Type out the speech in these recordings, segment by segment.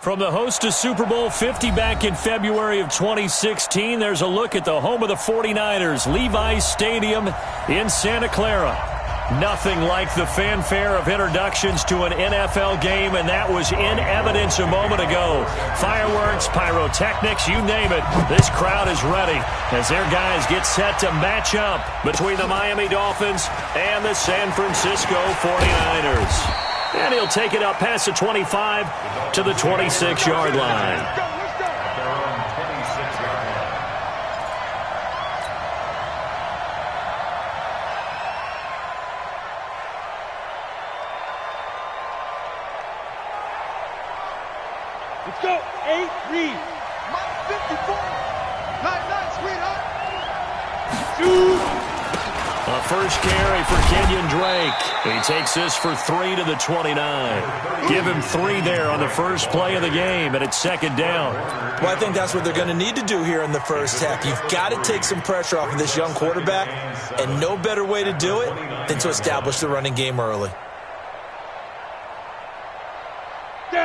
From the host to Super Bowl 50 back in February of 2016, there's a look at the home of the 49ers, Levi's Stadium in Santa Clara. Nothing like the fanfare of introductions to an NFL game, and that was in evidence a moment ago. Fireworks, pyrotechnics, you name it. This crowd is ready as their guys get set to match up between the Miami Dolphins and the San Francisco 49ers. And he'll take it up past the 25 to the 26-yard line. Let's go. 8, read. Mike 54. 9, sweetheart. 2. A first carry for Kenyon Drake. He takes this for 3 to the 29. Give him 3 there on the first play of the game, and it's second down. Well, I think that's what they're going to need to do here in the first half. You've got to take some pressure off of this young quarterback, and no better way to do it than to establish the running game early.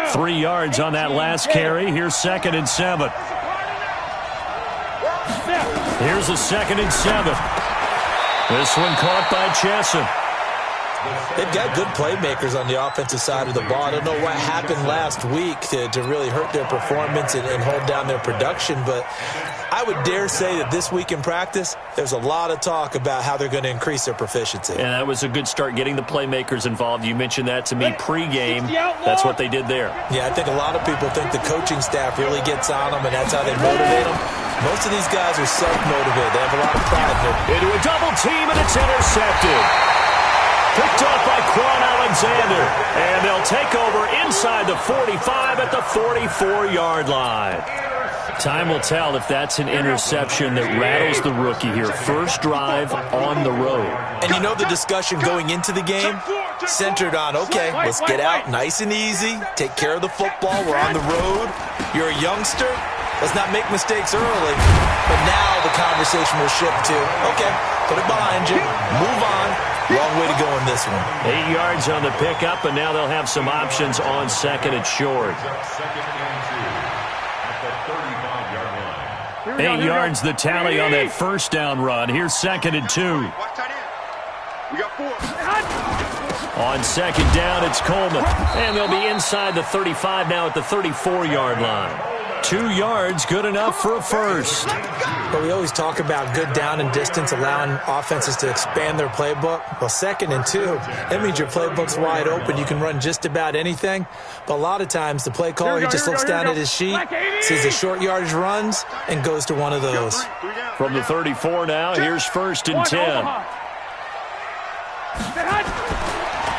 3 yards on that last carry. Here's 2nd and 7. Here's a 2nd and 7. This one caught by Chesson. They've got good playmakers on the offensive side of the ball. I don't know what happened last week to really hurt their performance and hold down their production, but I would dare say that this week in practice, there's a lot of talk about how they're going to increase their proficiency. And that was a good start, getting the playmakers involved. You mentioned that to me pregame. That's what they did there. Yeah, I think a lot of people think the coaching staff really gets on them, and that's how they motivate them. Most of these guys are self-motivated. They have a lot of pride in their... Into a double team, and it's intercepted. Picked up by Quan Alexander. And they'll take over inside the 45 at the 44-yard line. Time will tell if that's an interception that rattles the rookie here. First drive on the road. And you know the discussion going into the game centered on, okay, let's get out nice and easy, take care of the football, we're on the road, you're a youngster, let's not make mistakes early. But now the conversation will shift to, okay, put it behind you, move on. Long way to go in this one. 8 yards on the pickup, and now they'll have some options on 2nd and short. 8 yards the tally on that first down run. Here's 2nd and 2. We got 4. On 2nd down, it's Coleman. And they'll be inside the 35 now at the 34-yard line. 2 yards, good enough for a first. But we always talk about good down and distance, allowing offenses to expand their playbook. Well, 2nd and 2, that means your playbook's wide open. You can run just about anything. But a lot of times, the play caller, he just looks down at his sheet, sees the short yardage runs, and goes to one of those. From the 34 now, here's 1st and 10.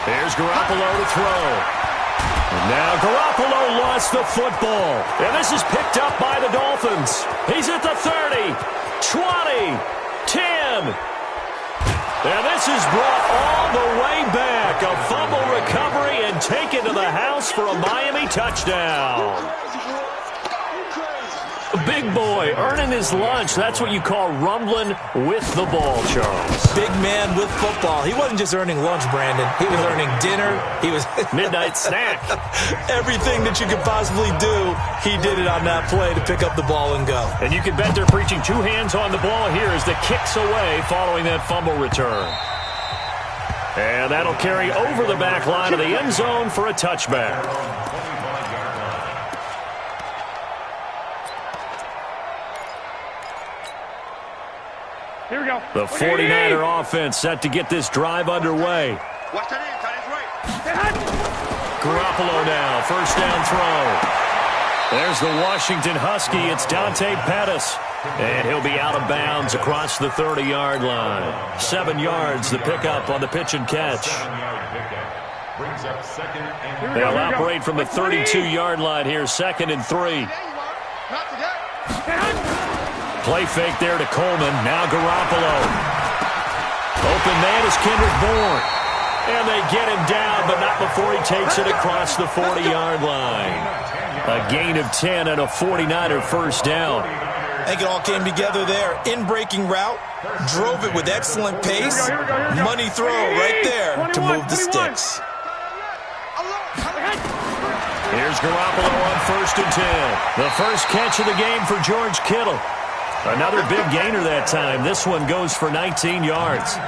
Here's Garoppolo to throw. And now Garoppolo lost the football. And this is picked up by the Dolphins. He's at the 30, 20, 10. And this is brought all the way back. A fumble recovery and taken to the house for a Miami touchdown. Big boy earning his lunch. That's what you call rumbling with the ball, Charles. Big man with football. He wasn't just earning lunch, Brandon. He was earning dinner. He was midnight snack. Everything that you could possibly do, he did it on that play to pick up the ball and go. And you can bet they're preaching 2 hands on the ball here as the kick's away following that fumble return. And that'll carry over the back line of the end zone for a touchback. Here we go. The 49er offense set to get this drive underway. Watch that in, tight end right. Garoppolo now, first down throw. There's the Washington Husky. It's Dante Pettis. And he'll be out of bounds across the 30-yard line. 7 yards, the pickup on the pitch and catch. They'll operate from the 32-yard line here, 2nd and 3. Play fake there to Coleman. Now Garoppolo. Open man is Kendrick Bourne. And they get him down, but not before he takes it across the 40-yard line. A gain of 10 and a 49er first down. I think it all came together there. In-breaking route, drove it with excellent pace. Money throw right there to move the sticks. Here's Garoppolo on 1st and 10. The first catch of the game for George Kittle. Another big gainer that time. This one goes for 19 yards.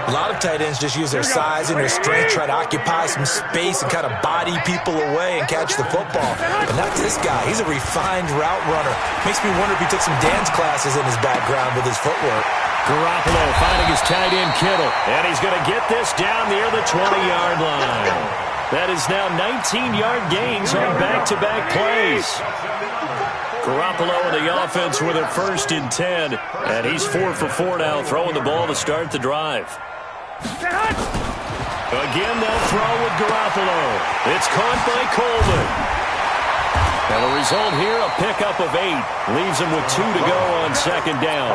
A lot of tight ends just use their size and their strength, try to occupy some space and kind of body people away and catch the football. But not this guy. He's a refined route runner. Makes me wonder if he took some dance classes in his background with his footwork. Garoppolo finding his tight end Kittle. And he's going to get this down near the 20-yard line. That is now 19-yard gains on back-to-back plays. Garoppolo in the offense with it 1st and 10. And he's 4 for 4 now, throwing the ball to start the drive. Again, they'll throw with Garoppolo. It's caught by Coleman. And the result here, a pickup of 8. Leaves him with 2 to go on 2nd down.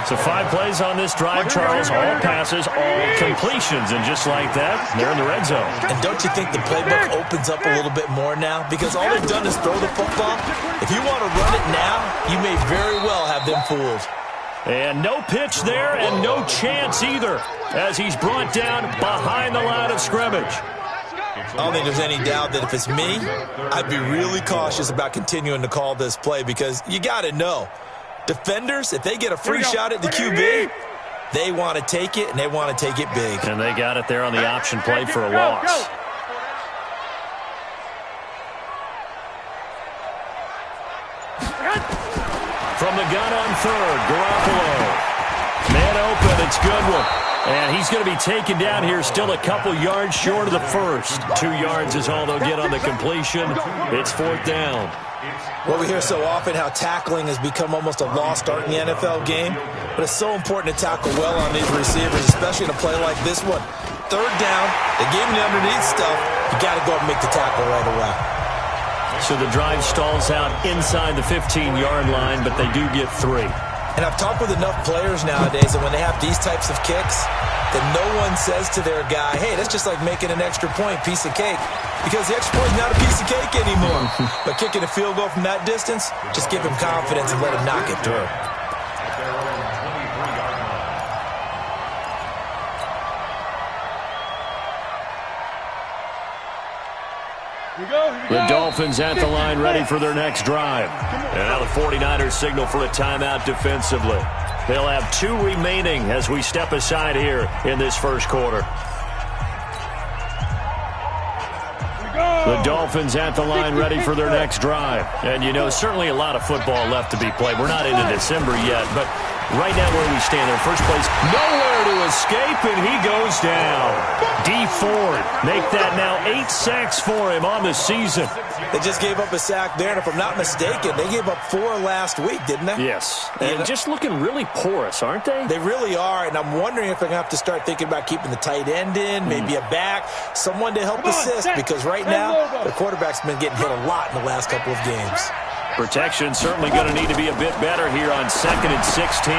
So 5 plays on this drive, Charles. All passes, all completions. And just like that, they're in the red zone. And don't you think the playbook opens up a little bit more now? Because all they've done is throw the football. If you want to run it now, you may very well have them fooled. And no pitch there and no chance either as he's brought down behind the line of scrimmage. I don't think there's any doubt that if it's me, I'd be really cautious about continuing to call this play because you got to know, defenders, if they get a free shot at the QB, they want to take it, and they want to take it big. And they got it there on the option play for a loss. From the gun on 3rd, Garoppolo. Man open, it's Goodwin. And he's going to be taken down here, still a couple yards short of the first. 2 yards is all they'll get on the completion. It's 4th down. Well, we hear so often how tackling has become almost a lost art in the NFL game, but it's so important to tackle well on these receivers, especially in a play like this one. 3rd down, they gave him the underneath stuff. You got to go up and make the tackle right away. So the drive stalls out inside the 15-yard line, but they do get 3. And I've talked with enough players nowadays that when they have these types of kicks, that no one says to their guy, hey, that's just like making an extra point, piece of cake. Because the extra point is not a piece of cake anymore. But kicking a field goal from that distance, just give him confidence and let him knock it through. The Dolphins at the line ready for their next drive. And now the 49ers signal for a timeout defensively. They'll have 2 remaining as we step aside here in this first quarter. The Dolphins at the line ready for their next drive. And, you know, certainly a lot of football left to be played. We're not into December yet, but right now where we stand there, first place, nowhere to escape, and he goes down. D. Ford make that now 8 sacks for him on the season. They just gave up a sack there, and if I'm not mistaken, they gave up 4 last week, didn't they? Yes, and just looking really porous, aren't they? They really are, and I'm wondering if they're going to have to start thinking about keeping the tight end in, maybe a back, someone to help assist, because right now, the quarterback's been getting hit a lot in the last couple of games. Protection certainly going to need to be a bit better here on 2nd and 16.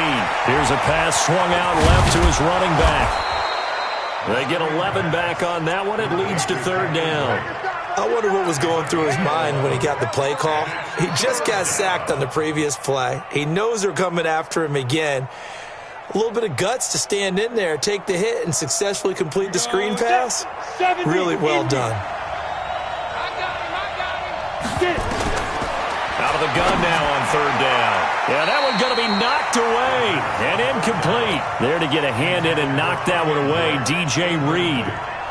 Here's a pass swung out left to his running back. They get 11 back on that one. It leads to 3rd down. I wonder what was going through his mind when he got the play call. He just got sacked on the previous play. He knows they're coming after him again. A little bit of guts to stand in there, take the hit, and successfully complete the screen pass. Really well done. Out of the gun now on 3rd down. Yeah, that one's going to be knocked away and incomplete. There to get a hand in and knock that one away, DJ Reed.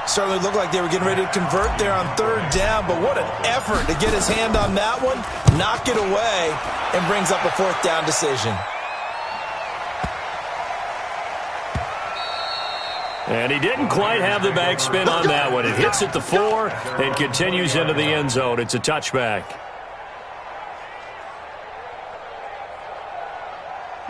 Certainly looked like they were getting ready to convert there on 3rd down, but what an effort to get his hand on that one, knock it away, and brings up a 4th down decision. And he didn't quite have the backspin on that one. It hits at the 4 and continues into the end zone. It's a touchback.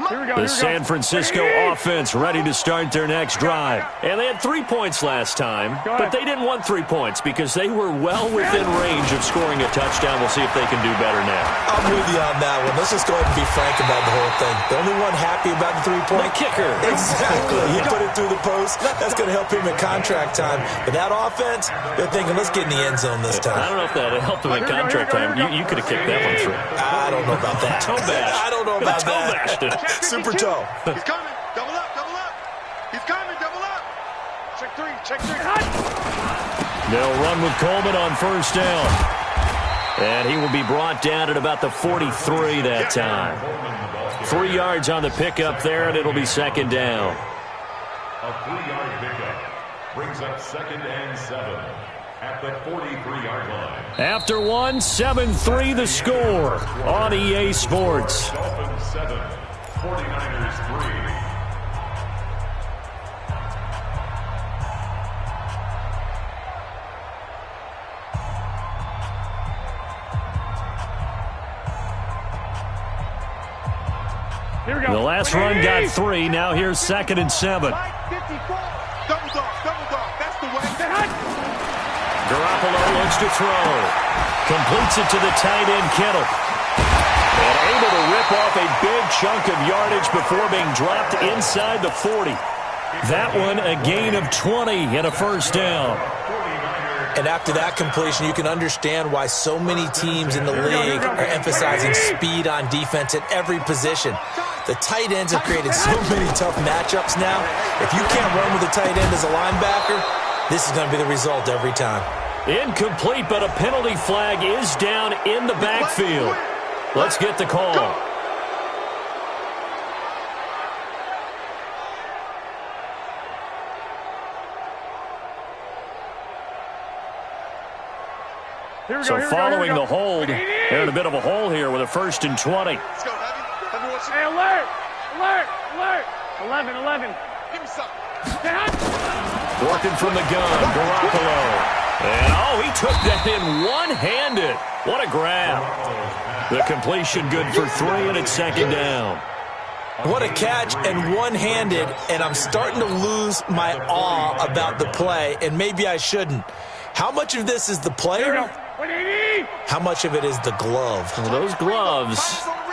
The San Francisco offense ready to start their next drive. And they had 3 points last time, but they didn't want 3 points because they were well within range of scoring a touchdown. We'll see if they can do better now. I'm with you on that one. Let's just go ahead and be frank about the whole thing. The only one happy about the 3-point? The kicker. Exactly. He put it through the post. That's going to help him in contract time. But that offense, they're thinking, let's get in the end zone this time. I don't know if that helped him in contract time. You could have kicked that one through. I don't know about that. Toe bash. I don't know about that. Bashed it. Super toe. He's coming. Double up, double up. He's coming, double up. Check 3, check 3. They'll run with Coleman on first down. And he will be brought down at about the 43 that time. 3 yards on the pickup there, and it'll be second down. A 3-yard pickup brings up 2nd and 7 at the 43-yard line. After one, 7-3 the score on EA Sports. Dolphins 7, 49ers 3. The last run got 3. Now here's 2nd and 7. Double dog, that's the way. Garoppolo looks to throw. Completes it to the tight end, Kittle. And able to rip off a big chunk of yardage before being dropped inside the 40. That one a gain of 20 and a first down. And after that completion, you can understand why so many teams in the league are emphasizing speed on defense at every position. The tight ends have created so many tough matchups now. If you can't run with a tight end as a linebacker, this is going to be the result every time. Incomplete, but a penalty flag is down in the backfield. Let's get the call. So following the hold, they're in a bit of a hole here with a 1st and 20. Let's go, Heavy. Hey, alert! Alert! Alert! 11. Give me something. Working from the gun, Garoppolo. And, he took that in one-handed. What a grab. The completion good for 3, and it's 2nd down. What a catch and one-handed, and I'm starting to lose my awe about the play, and maybe I shouldn't. How much of this is the player? How much of it is the glove? Well, those gloves,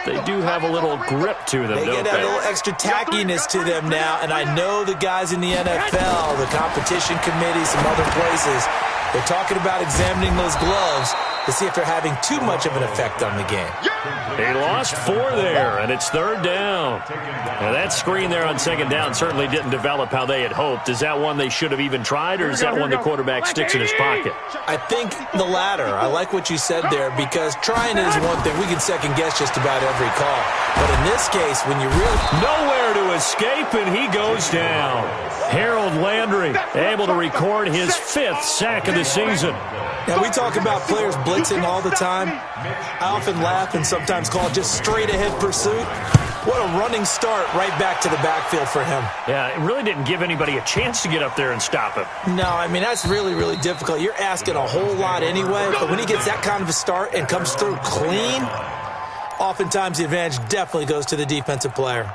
they do have a little grip to them, They don't get a little extra tackiness to them now, and I know the guys in the NFL, the competition committee, some other places, they're talking about examining those gloves to see if they're having too much of an effect on the game. He lost 4 there, and it's 3rd down. Now, that screen there on 2nd down certainly didn't develop how they had hoped. Is that one they should have even tried, or is that one the quarterback sticks in his pocket? I think the latter. I like what you said there, because trying it is one thing. We can second-guess just about every call. But in this case, when you really... Nowhere to escape, and he goes down. Harold Landry able to record his 5th sack of the season. Now, we talk about players blitzing all the time. I often laugh and sometimes call it just straight-ahead pursuit. What a running start right back to the backfield for him. Yeah, it really didn't give anybody a chance to get up there and stop him. No, I mean, that's really, really difficult. You're asking a whole lot anyway, but when he gets that kind of a start and comes through clean, oftentimes the advantage definitely goes to the defensive player.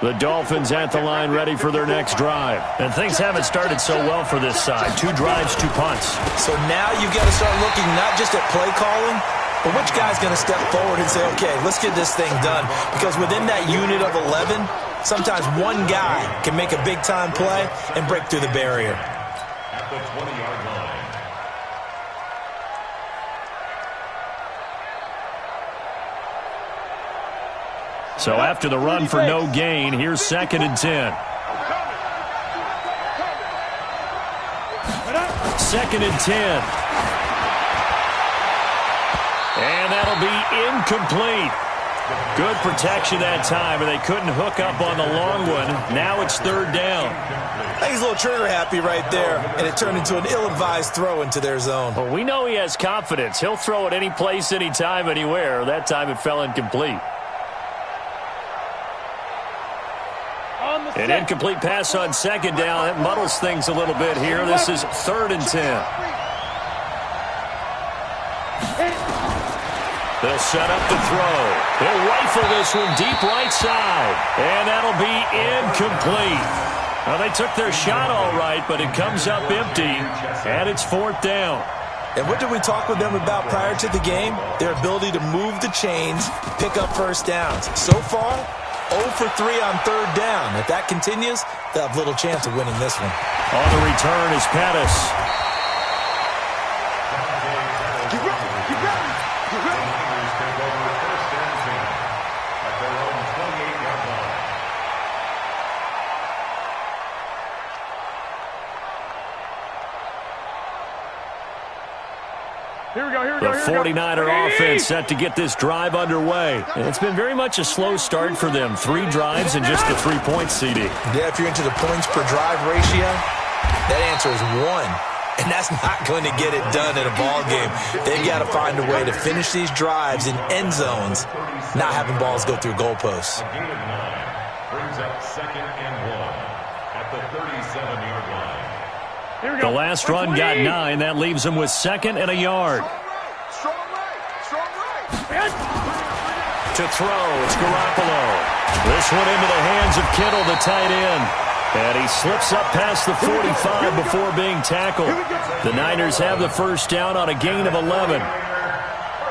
The Dolphins at the line ready for their next drive. And things haven't started so well for this side. 2 drives, 2 punts. So now you've got to start looking not just at play calling, but which guy's going to step forward and say, okay, let's get this thing done. Because within that unit of 11, sometimes one guy can make a big-time play and break through the barrier. At the 20-yard line. So after the run for no gain, here's 2nd and 10. 2nd and 10. And that'll be incomplete. Good protection that time, and they couldn't hook up on the long one. Now it's 3rd down. I think he's a little trigger happy right there, and it turned into an ill-advised throw into their zone. Well, we know he has confidence. He'll throw it any place, anytime, anywhere. That time it fell incomplete. An incomplete pass on 2nd down. That muddles things a little bit here. This is 3rd and 10. They'll set up the throw. They'll rifle this one deep right side. And that'll be incomplete. Well, they took their shot all right, but it comes up empty. And it's 4th down. And what did we talk with them about prior to the game? Their ability to move the chains, pick up first downs. So far, 0 for 3 on 3rd down. If that continues, they'll have little chance of winning this one. On the return is Pettis. The 49er offense set to get this drive underway. And it's been very much a slow start for them. 3 drives and just the 3 points, CD. Yeah, if you're into the points per drive ratio, that answer is 1. And that's not going to get it done in a ball game. They've got to find a way to finish these drives in end zones, not having balls go through goalposts. A gain of 9 brings up 2nd and 1 at the 37-yard line. The last run got 9. That leaves them with 2nd and a yard. Strong right. To throw, it's Garoppolo. This one into the hands of Kittle, the tight end. And he slips up past the 45 before being tackled. The Niners have the first down on a gain of 11.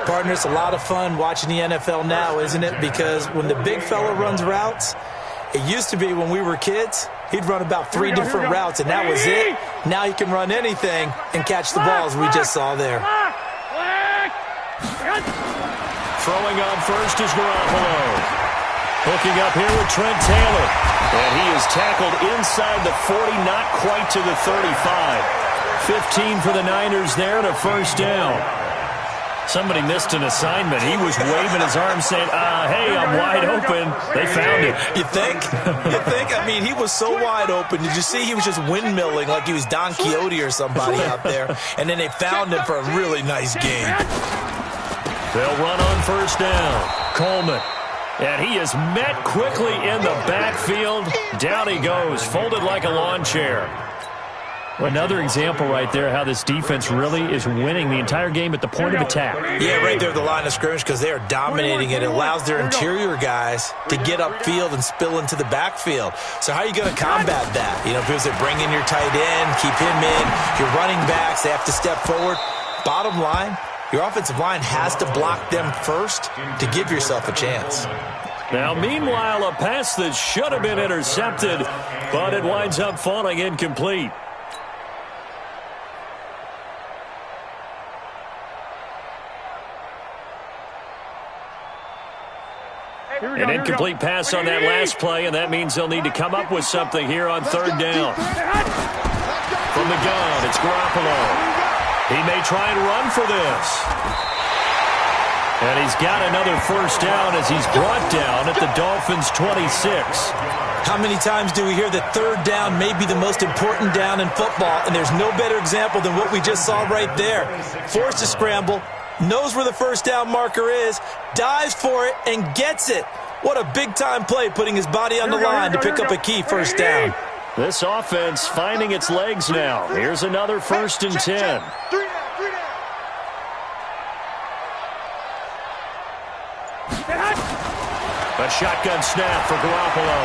Partner, it's a lot of fun watching the NFL now, isn't it? Because when the big fella runs routes, it used to be when we were kids, he'd run about 3 different routes, and that was it. Now he can run anything and catch the balls we just saw there. Throwing on first is Garoppolo. Hooking up here with Trent Taylor. And he is tackled inside the 40, not quite to the 35. 15 for the Niners there and a first down. Somebody missed an assignment. He was waving his arm saying, hey, I'm wide open. They found him. You think? You think? I mean, he was so wide open. Did you see he was just windmilling like he was Don Quixote or somebody out there? And then they found him for a really nice game. They'll run on first down. Coleman. And he is met quickly in the backfield. Down he goes, folded like a lawn chair. Another example right there how this defense really is winning the entire game at the point of attack. Yeah, right there at the line of scrimmage because they are dominating it. It allows their interior guys to get upfield and spill into the backfield. So how are you going to combat that? You know, because they bring in your tight end, keep him in. Your running backs, they have to step forward. Bottom line, your offensive line has to block them first to give yourself a chance. Now, meanwhile, a pass that should have been intercepted, but it winds up falling incomplete. An incomplete pass on that last play, and that means they'll need to come up with something here on third down. From the gun, it's Garoppolo. He may try and run for this. And he's got another first down as he's brought down at the Dolphins' 26. How many times do we hear that third down may be the most important down in football, and there's no better example than what we just saw right there. Forced to scramble, knows where the first down marker is, dives for it, and gets it. What a big-time play, putting his body on the line to pick up a key first down. This offense finding its legs now. Here's another 1st and 10. A shotgun snap for Garoppolo.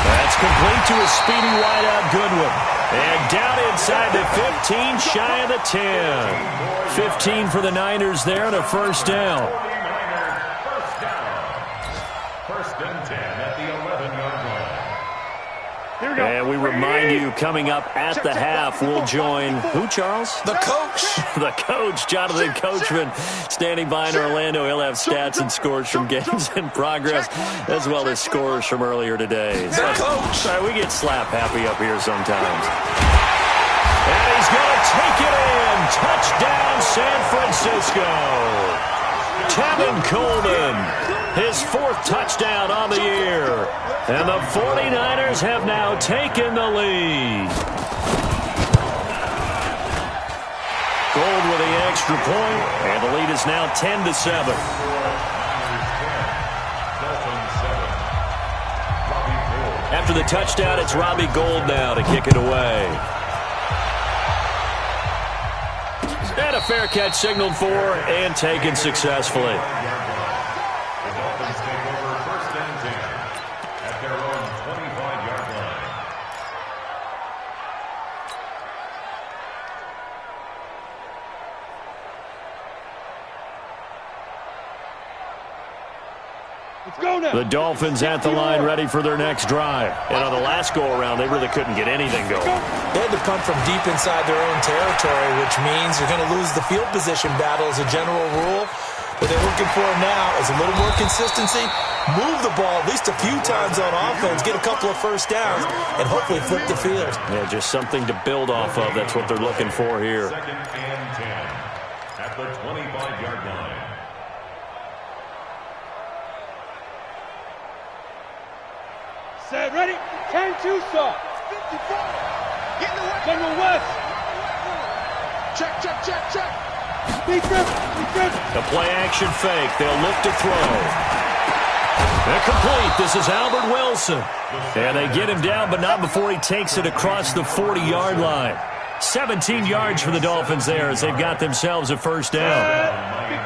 That's complete to a speedy wideout Goodwin. And down inside the 15, shy of the 10. 15 for the Niners there and a first down. First and 10 at the 11-yard line. And we remind you, coming up at the half, we'll join who, Charles? The coach. The coach, Jonathan Coachman, standing by in Orlando. He'll have stats and scores from games in progress, as well as scores from earlier today. The coach. Sorry, we get slap happy up here sometimes. And he's going to take it in. Touchdown, San Francisco. Tevin Coleman, his 4th touchdown on the year. And the 49ers have now taken the lead. Gold with the extra point, and the lead is now 10-7. After the touchdown, it's Robbie Gould now to kick it away. And a fair catch signaled for and taken successfully. The Dolphins take over 1st and 10 at their own 25-yard line. Let's go now. The Dolphins at the line, ready for their next drive. And on the last go-around, they really couldn't get anything going. They had to punt from deep inside their own territory, which means you're going to lose the field position battle as a general rule. What they're looking for now is a little more consistency, move the ball at least a few times on offense, get a couple of first downs, and hopefully flip the field. Yeah, just something to build off of. That's what they're looking for here. 2nd and 10 at the 25-yard line. Set, ready? 10-2, sir. 54. Get in the way. General West. Check, check, check, check. Defense. The play action fake. They'll look to throw. They're complete. This is Albert Wilson. And they get him down, but not before he takes it across the 40-yard line. 17 yards for the Dolphins there as they've got themselves a first down.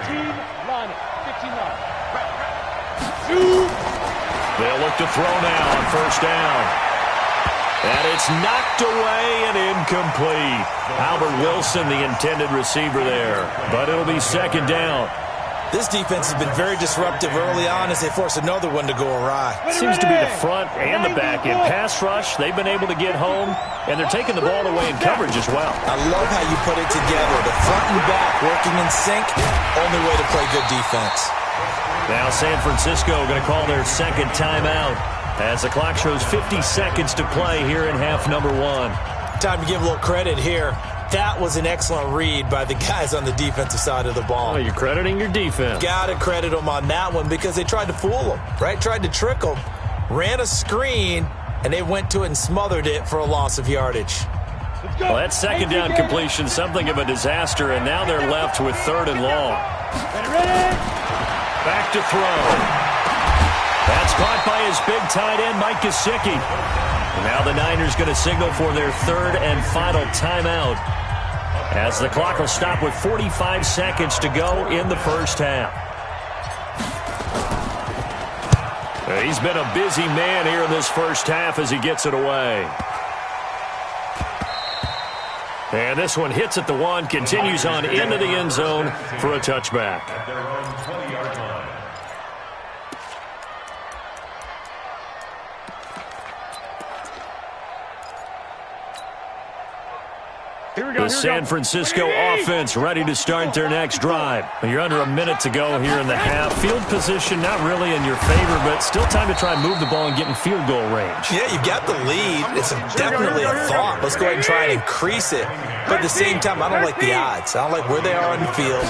15 line. 15 line. Shoot. They'll look to throw now on first down. And it's knocked away and incomplete. Albert Wilson, the intended receiver there. But it'll be second down. This defense has been very disruptive early on as they force another one to go awry. Seems to be the front and the back. In pass rush, they've been able to get home, and they're taking the ball away in coverage as well. I love how you put it together. The front and back working in sync, only way to play good defense. Now San Francisco going to call their second timeout as the clock shows 50 seconds to play here in half number 1. Time to give a little credit here. That was an excellent read by the guys on the defensive side of the ball. Oh, you're crediting your defense. Got to credit them on that one because they tried to fool them, right? Tried to trick them, ran a screen, and they went to it and smothered it for a loss of yardage. Well, that second down completion, something of a disaster, and now they're left with third and long. Back to throw. That's caught by his big tight end, Mike Gesicki. Now the Niners going to signal for their third and final timeout as the clock will stop with 45 seconds to go in the first half. He's been a busy man here in this first half as he gets it away. And this one hits at the 1, continues on into the end zone for a touchback. At their own 20-yard line. The San Francisco offense ready to start their next drive. You're under a minute to go here in the half. Field position not really in your favor, but still time to try and move the ball and get in field gool range. Yeah, you've got the lead. It's definitely a thought. Let's go ahead and try and increase it. But at the same time, I don't like the odds. I don't like where they are on the field.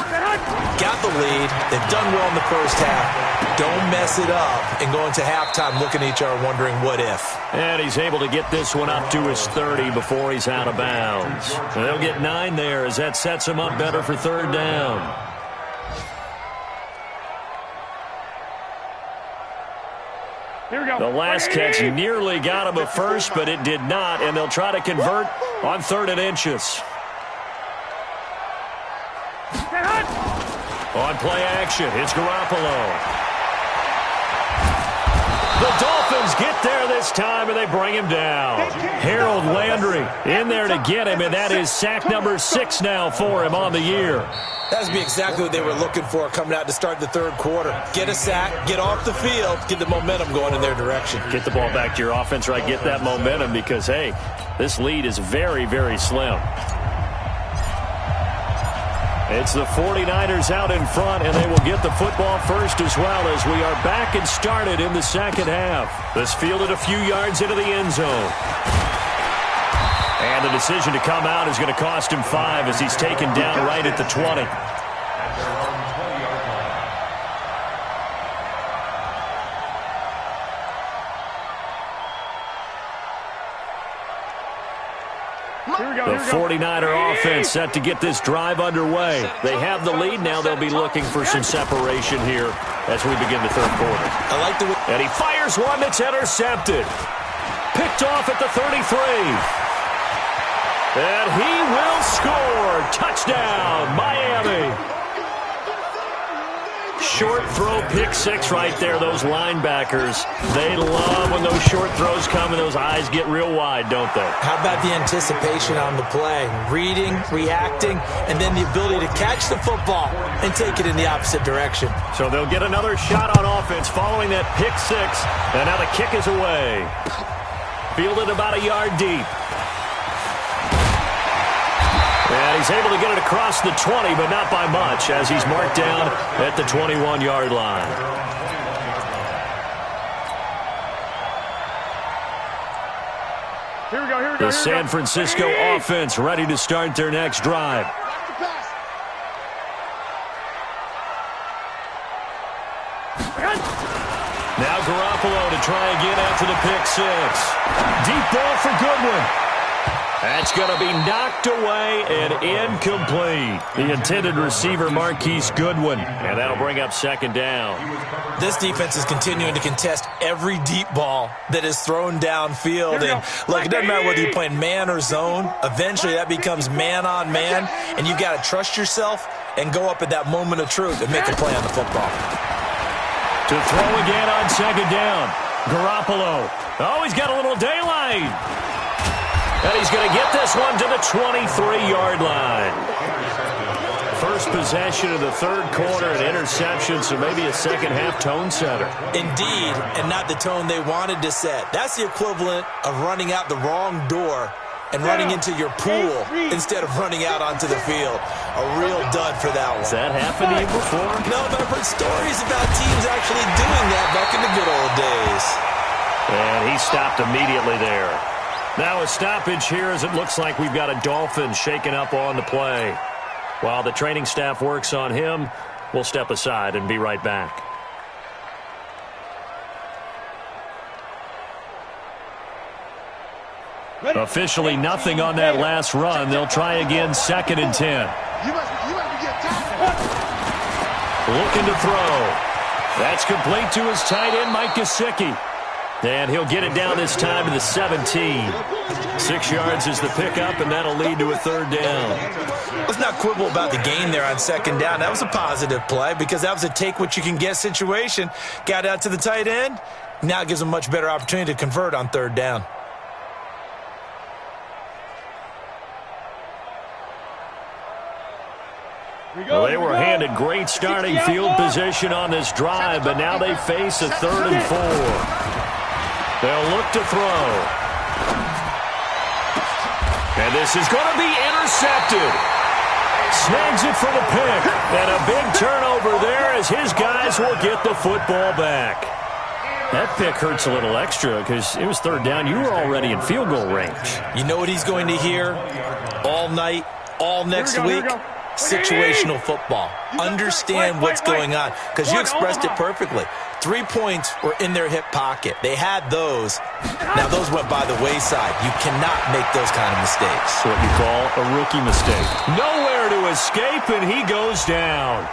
Got the lead. They've done well in the first half. Don't mess it up and go into halftime looking at each other wondering what if. And he's able to get this one up to his 30 before he's out of bounds. And they'll get 9 there as that sets him up better for third down. The last catch nearly got him a first, but it did not, and they'll try to convert on 3rd and inches. On play action, it's Garoppolo. The Dolphins get there this time, and they bring him down. Harold Landry in there to get him, and that is sack number 6 now for him on the year. That's be exactly what they were looking for coming out to start the third quarter. Get a sack, get off the field, get the momentum going in their direction. Get the ball back to your offense, right? Get that momentum because, hey, this lead is very, very slim. It's the 49ers out in front, and they will get the football first as well as we are back and started in the second half. This fielded a few yards into the end zone. And the decision to come out is going to cost him 5 as he's taken down right at the 20. The 49er offense set to get this drive underway. They have the lead now. They'll be looking for some separation here as we begin the third quarter. I like the way. And he fires one that's intercepted. Picked off at the 33. And he will score. Touchdown, Miami. Short throw, pick 6 right there. Those linebackers, they love when those short throws come and those eyes get real wide, don't they? How about the anticipation on the play? Reading, reacting, and then the ability to catch the football and take it in the opposite direction. So they'll get another shot on offense following that pick 6. And now the kick is away. Fielded about a yard deep. And he's able to get it across the 20, but not by much, as he's marked down at the 21-yard line. Here we go. The San Francisco offense ready to start their next drive. Now Garoppolo to try again after the pick six. Deep ball for Goodwin. That's going to be knocked away and incomplete. The intended receiver, Marquise Goodwin. And that'll bring up second down. This defense is continuing to contest every deep ball that is thrown downfield. And look, it doesn't matter whether you're playing man or zone. Eventually that becomes man on man. And you've got to trust yourself and go up at that moment of truth and make a play on the football. To throw again on second down. Garoppolo. Oh, he's got a little daylight. And he's going to get this one to the 23-yard line. First possession of the third quarter, an interception, so maybe a second-half tone setter. Indeed, and not the tone they wanted to set. That's the equivalent of running out the wrong door and running into your pool instead of running out onto the field. A real dud for that one. Has that happened to you before? No, but I've heard stories about teams actually doing that back in the good old days. And he stopped immediately there. Now a stoppage here as it looks like we've got a Dolphin shaken up on the play. While the training staff works on him, we'll step aside and be right back. Officially nothing on that last run. They'll try again, second and 10. Looking to throw. That's complete to his tight end, Mike Gesicki. And he'll get it down this time to the 17. 6 yards is the pickup, and that'll lead to a third down. Let's not quibble about the gain there on second down. That was a positive play because that was a take-what-you-can-get situation. Got out to the tight end. Now it gives them a much better opportunity to convert on third down. Well, they were handed great starting field position on this drive, but now they face a 3rd and 4. They'll look to throw. And this is going to be intercepted. Snags it for the pick. And a big turnover there as his guys will get the football back. That pick hurts a little extra because it was third down. You were already in field goal range. You know what he's going to hear all night, all next week? Situational football. Understand what's going on because you expressed it perfectly. 3 points were in their hip pocket. They had those. Now those went by the wayside. You cannot make those kind of mistakes. What you call a rookie mistake. Nowhere to escape, and he goes down.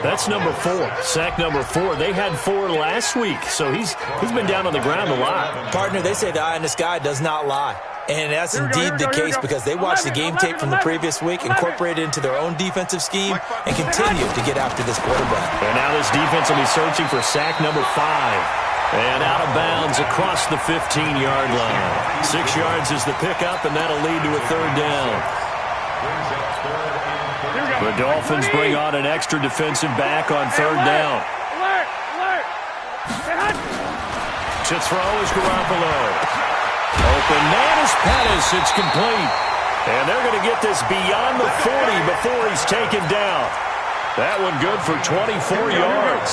That's number 4. Sack number 4. They had 4 last week, so he's been down on the ground a lot. Partner, they say the eye in the sky does not lie. And that's indeed the case because they watched the game tape from the previous week, incorporated it into their own defensive scheme, and continue to get after this quarterback. And now this defense will be searching for sack number 5. And out of bounds across the 15-yard line. 6 yards is the pickup, and that'll lead to a third down. The Dolphins bring on an extra defensive back on third down. To throw is Garoppolo. Open man is Pettis. It's complete. And they're going to get this beyond the 40 before he's taken down. That one good for 24 yards.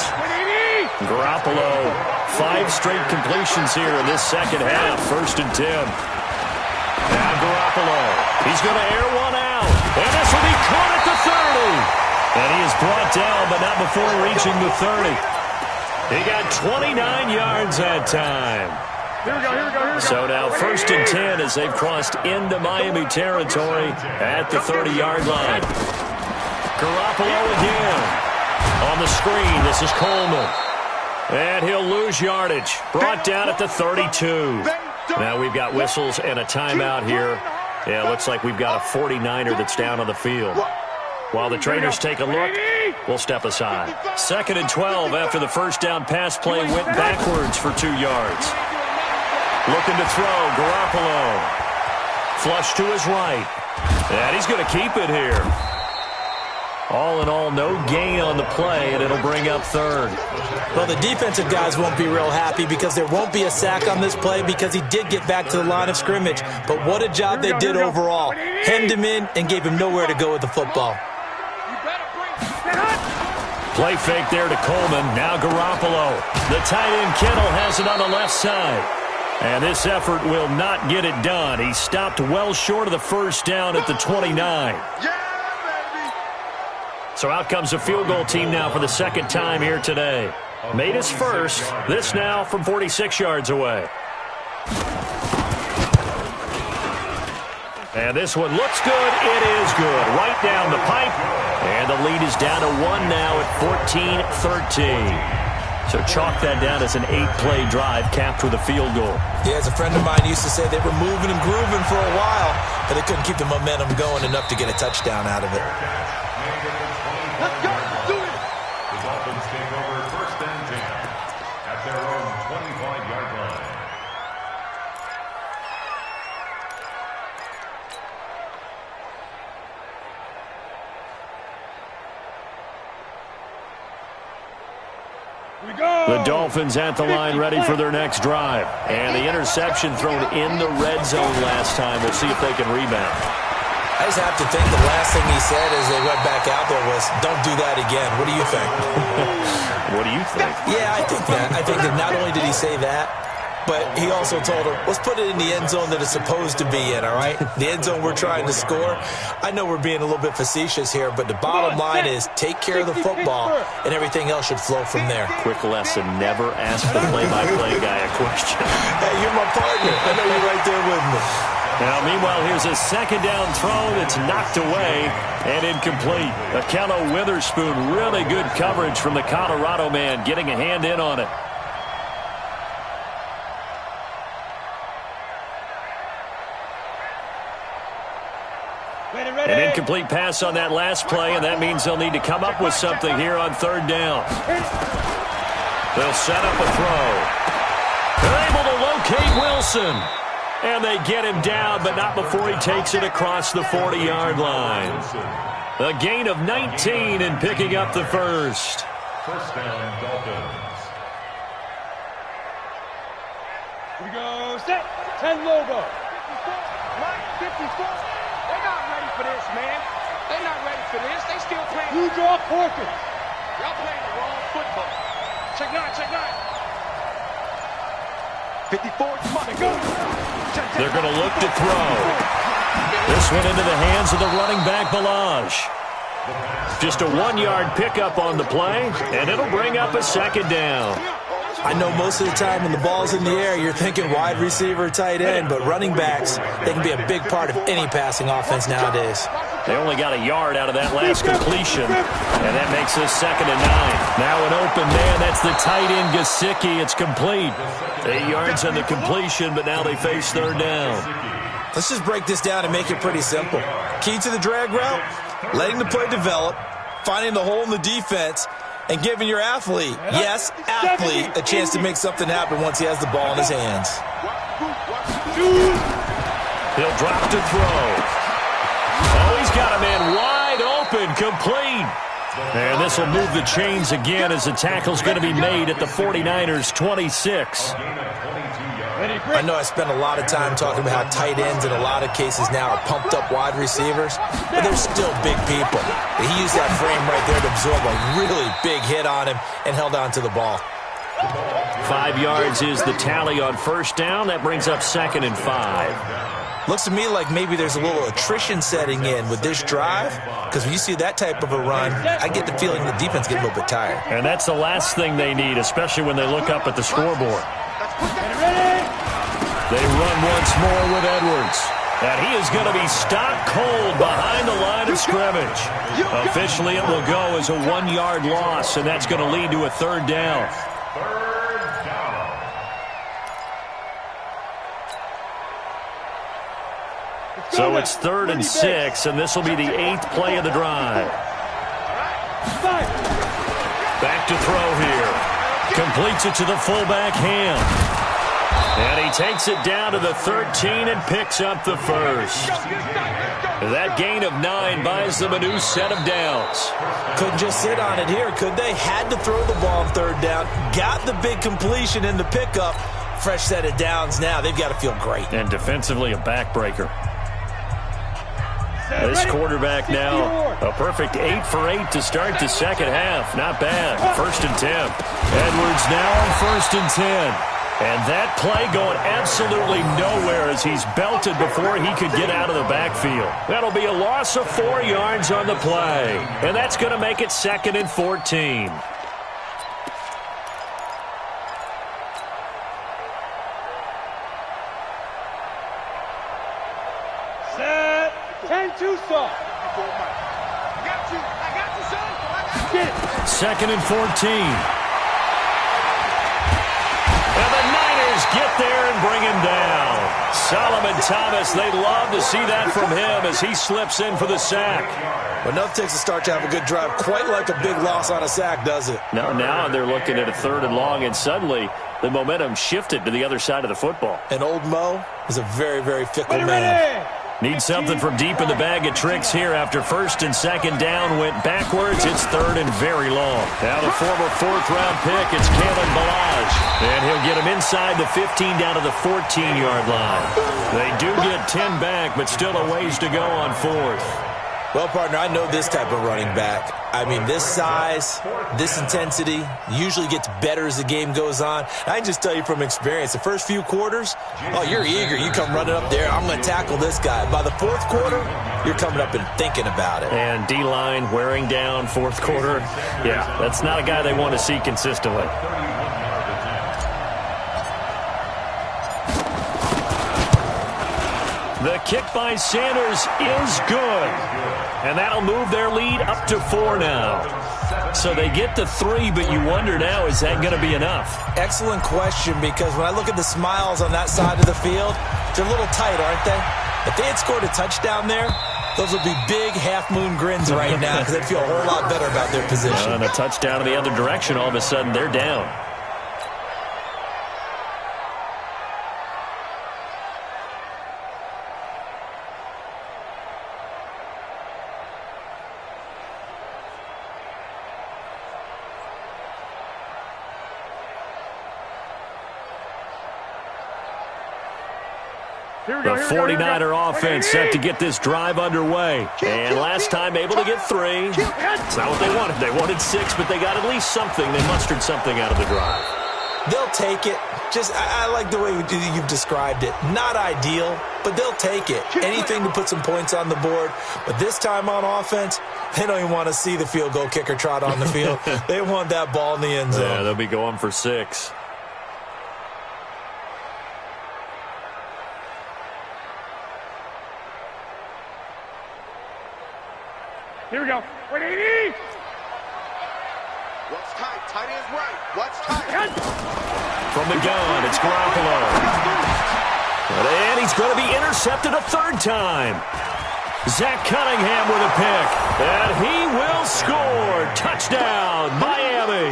Garoppolo, 5 straight completions here in this second half. 1st and 10. Now Garoppolo. He's going to air one out. And this will be caught at the 30. And he is brought down, but not before reaching the 30. He got 29 yards that time. Here we go. So now 1st and 10 as they've crossed into Miami territory at the 30-yard line. Garoppolo again. On the screen, this is Coleman. And he'll lose yardage. Brought down at the 32. Now we've got whistles and a timeout here. Yeah, looks like we've got a 49er that's down on the field. While the trainers take a look, we'll step aside. 2nd and 12 after the first down pass play went backwards for 2 yards. Looking to throw, Garoppolo. Flush to his right. And he's going to keep it here. All in all, no gain on the play, and it'll bring up third. Well, the defensive guys won't be real happy because there won't be a sack on this play because he did get back to the line of scrimmage. But what a job they did overall. Hemmed him in and gave him nowhere to go with the football. Play fake there to Coleman. Now Garoppolo. The tight end Kittle has it on the left side. And this effort will not get it done. He stopped well short of the first down at the 29. So out comes a field goal team now for the second time here today. Made his first. This now from 46 yards away. And this one looks good. It is good. Right down the pipe. And the lead is down to 1 now at 14-13. So chalk that down as an 8-play drive capped with a field goal. Yeah, as a friend of mine used to say, they were moving and grooving for a while, but they couldn't keep the momentum going enough to get a touchdown out of it. Let's go. Do it. The Dolphins take over first and 10 at their own 25-yard line. The Dolphins at the line ready for their next drive. And the interception thrown in the red zone last time. We'll see if they can rebound. I just have to think the last thing he said as they went back out there was, don't do that again. What do you think? What do you think? Yeah, I think that. I think that not only did he say that, but he also told him, let's put it in the end zone that it's supposed to be in, all right? The end zone we're trying to score. I know we're being a little bit facetious here, but the bottom line is take care of the football, and everything else should flow from there. Quick lesson, never ask the play-by-play guy a question. Hey, you're my partner. I know you're right there with me. Now, meanwhile, here's a second down throw that's knocked away and incomplete. Akello Witherspoon, really good coverage from the Colorado man, getting a hand in on it. An incomplete pass on that last play, and that means they'll need to come up with something here on third down. They'll set up a throw. They're able to locate Wilson. And they get him down, but not before he takes it across the 40-yard line. A gain of 19 and picking up the first. First down, Dolphins. Here we go. Set. 10 logo. 54. They're not ready for this, man. They're not ready for this. They still playing. You draw Porkins. Y'all playing the wrong football. Check 9, check 9. 54, come on, go. They're going to look to throw. This one into the hands of the running back, Balaj. Just a 1-yard pickup on the play, and it'll bring up a second down. I know most of the time when the ball's in the air, you're thinking wide receiver, tight end, but running backs, they can be a big part of any passing offense nowadays. They only got a yard out of that last completion, and that makes this 2nd and 9. Now an open man, that's the tight end, Gesicki. It's complete. 8 yards on the completion, but now they face third down. Let's just break this down and make it pretty simple. Key to the drag route, letting the play develop, finding the hole in the defense, and giving your athlete, yes, athlete, a chance to make something happen once he has the ball in his hands. He'll drop to throw. Oh, he's got a man wide open, complete. And this will move the chains again as the tackle's going to be made at the 49ers' 26. I know I spent a lot of time talking about how tight ends in a lot of cases now are pumped up wide receivers, but they're still big people. He used that frame right there to absorb a really big hit on him and held on to the ball. 5 yards is the tally on first down. That brings up 2nd and 5. Looks to me like maybe there's a little attrition setting in with this drive, because when you see that type of a run, I get the feeling the defense gets a little bit tired. And that's the last thing they need, especially when they look up at the scoreboard. They run once more with Edwards. And he is going to be stopped cold behind the line of scrimmage. Officially, it will go as a 1-yard loss, and that's going to lead to a third down. So it's 3rd and 6, and this will be the 8th play of the drive. Back to throw here. Completes it to the fullback, Ham. And he takes it down to the 13 and picks up the first. That gain of 9 buys them a new set of downs. Couldn't just sit on it here, could they? Had to throw the ball on third down. Got the big completion in the pickup. Fresh set of downs now. They've got to feel great. And defensively, a backbreaker. This quarterback now, a perfect 8 for 8 to start the second half. Not bad. 1st and 10. Edwards now on 1st and 10. And that play going absolutely nowhere as he's belted before he could get out of the backfield. That'll be a loss of 4 yards on the play. And that's going to make it 2nd and 14. Set. 10-2 soft. I got you, son. Get it. 2nd and 14. And the Niners get there and bring him down. Solomon Thomas, they'd love to see that from him as he slips in for the sack. But enough takes a start to have a good drive. Quite like a big loss on a sack, does it? Now they're looking at a 3rd and long, and suddenly the momentum shifted to the other side of the football. And old Mo is a very, very fickle man. Need something from deep in the bag of tricks here after 1st and 2nd down went backwards. It's 3rd and very long. Now the former 4th-round pick, it's Kalen Ballage. And he'll get him inside the 15 down to the 14-yard line. They do get 10 back, but still a ways to go on 4th. Well, partner, I know this type of running back. I mean, this size, this intensity usually gets better as the game goes on. I can just tell you from experience, the first few quarters, oh, you're eager. You come running up there, I'm going to tackle this guy. By the 4th quarter, you're coming up and thinking about it. And D-line wearing down 4th quarter. Yeah, that's not a guy they want to see consistently. The kick by Sanders is good. And that'll move their lead up to 4 now. So they get to 3, but you wonder now, is that going to be enough? Excellent question, because when I look at the smiles on that side of the field, they're a little tight, aren't they? If they had scored a touchdown there, those would be big half-moon grins right now because they'd feel a whole lot better about their position. And a touchdown in the other direction, all of a sudden they're down. The 49er offense set to get this drive underway. And last time able to get 3. It's not what they wanted. They wanted 6, but they got at least something. They mustered something out of the drive. They'll take it. I like the way you've described it. Not ideal, but they'll take it. Anything to put some points on the board. But this time on offense, they don't even want to see the field goal kicker trot on the field. They want that ball in the end zone. Yeah, they'll be going for 6. Here we go. 180. What's tight? Tight is right. What's tight? From the gun, it's Garoppolo. And he's going to be intercepted a 3rd time. Zach Cunningham with a pick. And he will score. Touchdown, Miami.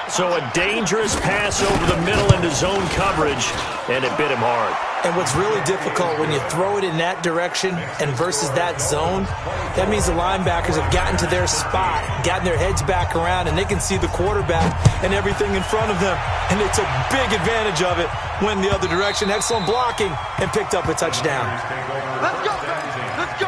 So a dangerous pass over the middle into zone coverage, and it bit him hard. And what's really difficult when you throw it in that direction and versus that zone, that means the linebackers have gotten to their spot, gotten their heads back around, and they can see the quarterback and everything in front of them. And they took big advantage of it, went the other direction. Excellent blocking, and picked up a touchdown. Let's go. Let's go.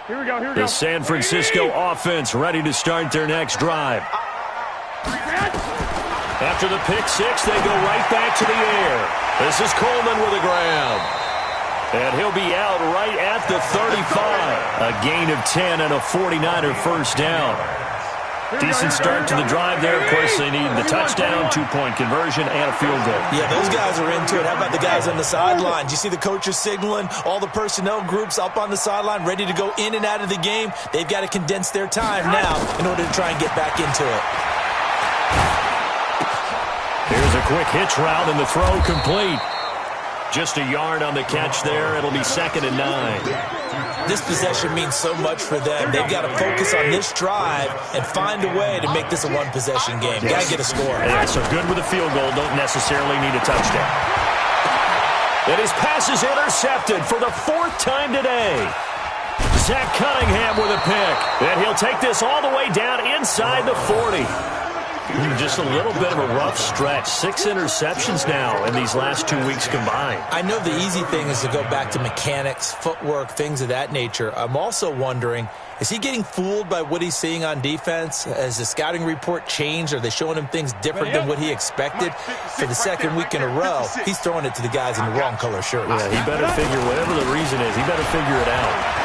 Here we go. Here we The go. San Francisco offense ready to start their next drive. After the pick 6, they go right back to the air. This is Coleman with a grab. And he'll be out right at the 35. A gain of 10 and a 49er first down. Decent start to the drive there. Of course, they need the touchdown, 2-point conversion, and a field goal. Yeah, those guys are into it. How about the guys on the sideline? Do you see the coaches signaling? All the personnel groups up on the sideline ready to go in and out of the game. They've got to condense their time now in order to try and get back into it. Here's a quick hitch route, and the throw complete. Just a yard on the catch there. It'll be 2nd and 9. This possession means so much for them. They've got to focus on this drive and find a way to make this a one-possession game. Got to get a score. Yeah, so good with a field goal. Don't necessarily need a touchdown. And his pass is intercepted for the 4th time today. Zach Cunningham with a pick. And he'll take this all the way down inside the 40. Just a little bit of a rough stretch. 6 interceptions now in these last 2 weeks combined. I know the easy thing is to go back to mechanics, footwork, things of that nature. I'm also wondering, is he getting fooled by what he's seeing on defense? Has the scouting report changed? Are they showing him things different than what he expected? For the 2nd week in a row, he's throwing it to the guys in the wrong color shirts. Yeah, he better figure, whatever the reason is, he better figure it out.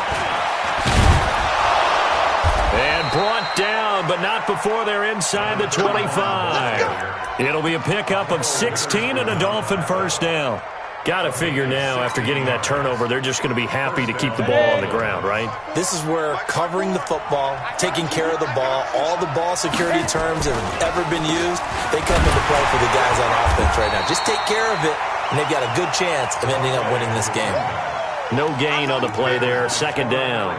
And brought down, but not before they're inside the 25. It'll be a pickup of 16 and a Dolphin first down. Got to figure now, after getting that turnover, they're just going to be happy to keep the ball on the ground, right? This is where covering the football, taking care of the ball, all the ball security terms that have ever been used, they come into play for the guys on offense right now. Just take care of it, and they've got a good chance of ending up winning this game. No gain on the play there, 2nd down.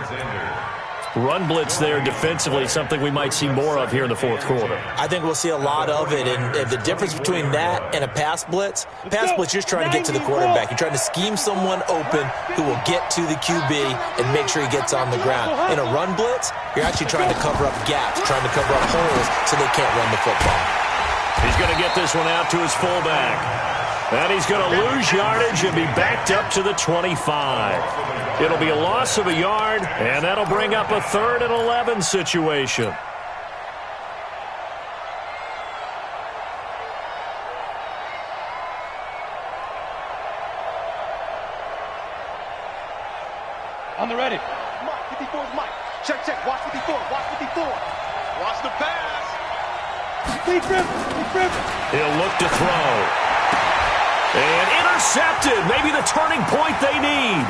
Run blitz there defensively, something we might see more of here in the 4th quarter. I think we'll see a lot of it, and the difference between that and a pass blitz, you're just trying to get to the quarterback. You're trying to scheme someone open who will get to the QB and make sure he gets on the ground. In a run blitz, you're actually trying to cover up gaps, trying to cover up holes so they can't run the football. He's going to get this one out to his fullback. And he's going to lose yardage and be backed up to the 25. It'll be a loss of a yard, and that'll bring up a 3rd and 11 situation. On the ready. Mike, 54 is Mike. Check. Watch 54. Watch the pass. Deep rip. He'll look to throw. And intercepted. Maybe the turning point they need.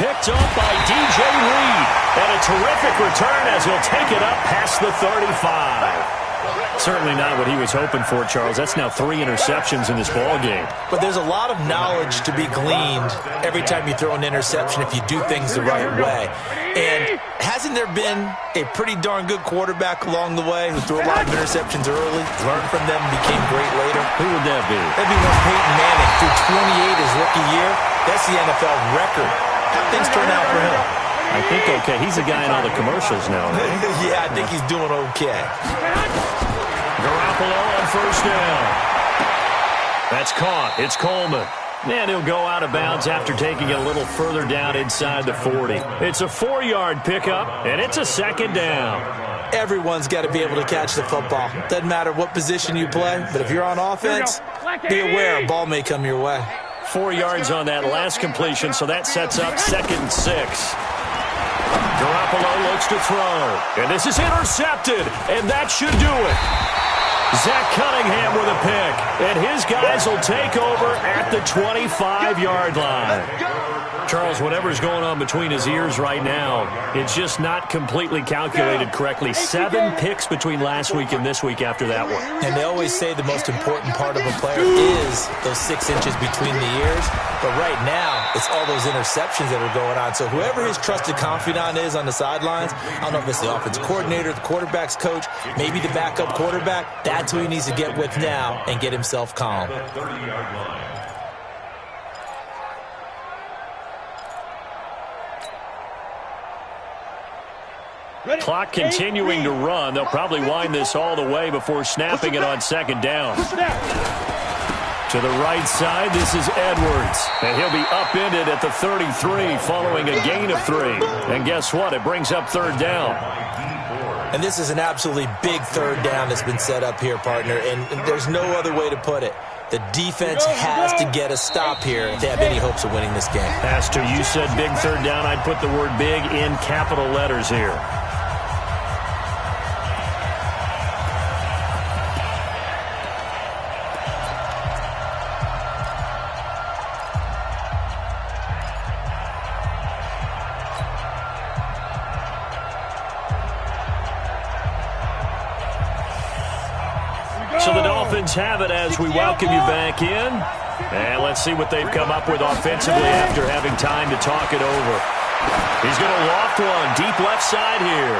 Picked up by DJ Reed. And a terrific return as he'll take it up past the 35. Certainly not what he was hoping for, Charles. That's now 3 interceptions in this ballgame. But there's a lot of knowledge to be gleaned every time you throw an interception if you do things the right way. And hasn't there been a pretty darn good quarterback along the way who threw a lot of interceptions early, learned from them, became great later? Who would that be? That'd be one Peyton Manning. Through 28 his rookie year, that's the NFL record. How things turn out for him? I think okay. He's a guy in all the commercials now, right? Yeah, I think he's doing okay. Garoppolo on first down. That's caught. It's Coleman. And he'll go out of bounds after taking it a little further down inside the 40. It's a 4-yard pickup, and it's a 2nd down. Everyone's got to be able to catch the football. Doesn't matter what position you play, but if you're on offense, be aware a ball may come your way. 4 yards on that last completion, so that sets up 2nd and 6. Garoppolo looks to throw. And this is intercepted, and that should do it. Zach Cunningham with a pick, and his guys will take over at the 25-yard line. Charles, whatever's going on between his ears right now, it's just not completely calculated correctly. 7 picks between last week and this week after that one. And they always say the most important part of a player is those 6 inches between the ears. But right now, it's all those interceptions that are going on. So whoever his trusted confidant is on the sidelines, I don't know if it's the offensive coordinator, the quarterback's coach, maybe the backup quarterback, that's who he needs to get with now and get himself calm. Clock continuing to run. They'll probably wind this all the way before snapping it on 2nd down. To the right side, this is Edwards. And he'll be upended at the 33 following a gain of 3. And guess what? It brings up 3rd down. And this is an absolutely big 3rd down that's been set up here, partner. And there's no other way to put it. The defense has to get a stop here if they have any hopes of winning this game. Has to. You said big 3rd down. I'd put the word big in capital letters here. So the Dolphins have it as we welcome you back in. And let's see what they've come up with offensively after having time to talk it over. He's going to loft one deep left side here.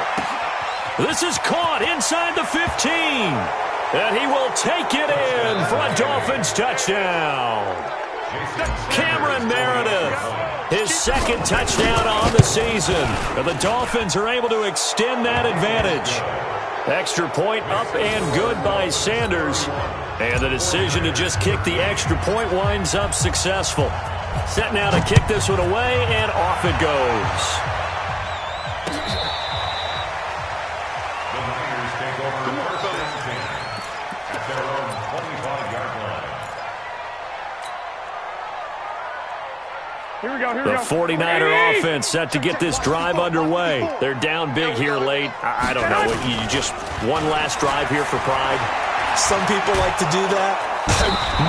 This is caught inside the 15. And he will take it in for a Dolphins touchdown. Cameron Meredith, his second touchdown on the season. And the Dolphins are able to extend that advantage. Extra point up and good by Sanders. And the decision to just kick the extra point winds up successful. Set now to kick this one away, and off it goes. The Niners take over first and 10 at their own 25-yard line. Here we go, The 49er offense set to get this drive underway. They're down big here late. I don't know. You just one last drive here for pride. Some people like to do that.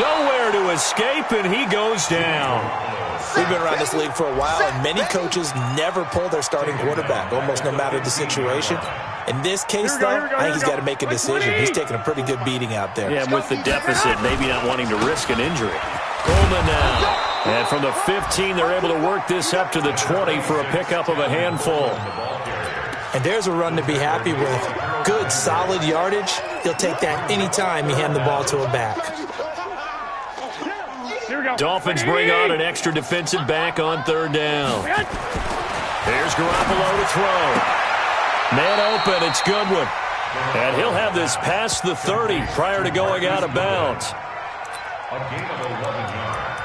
Nowhere to escape, and he goes down. We've been around this league for a while, and many coaches never pull their starting quarterback, almost no matter the situation. In this case, though, I think he's got to make a decision. He's taking a pretty good beating out there. Yeah, with the deficit, maybe not wanting to risk an injury. Coleman now. And from the 15, they're able to work this up to the 20 for a pickup of a handful. And there's a run to be happy with. Good, solid yardage. He'll take that anytime you hand the ball to a back. Dolphins bring on an extra defensive back on third down. Here's Garoppolo to throw. Man open, it's Goodwin. And he'll have this past the 30 prior to going out of bounds. A gain of 11 yards.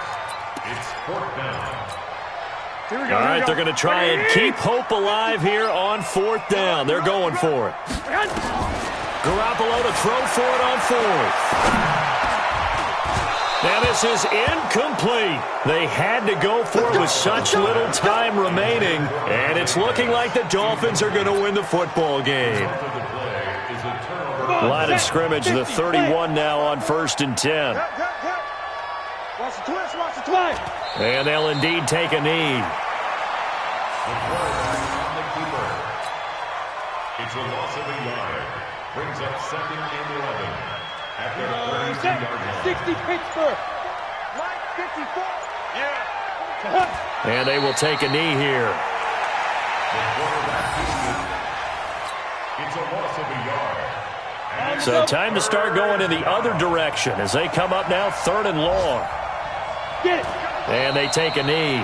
It's fourth down. All right, they're going to try and keep hope alive here on fourth down. They're going for it. Garoppolo to throw for it on fourth. Now this is incomplete. They had to go for it with such little time remaining, and it's looking like the Dolphins are going to win the football game. Line of scrimmage, the 31 now on 1st and 10. Watch the twist, watch the twist. And they'll indeed take a knee. It's a loss of a yard. Brings up 2nd and 11 at their 32-yard line. 60 Pittsburgh. Line 54. Yeah. And they will take a knee here. The quarterback it's a loss of a yard. So time to start going in the other direction as they come up now 3rd and long. Get it. And they take a knee.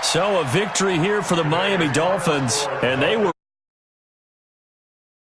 So a victory here for the Miami Dolphins, and they were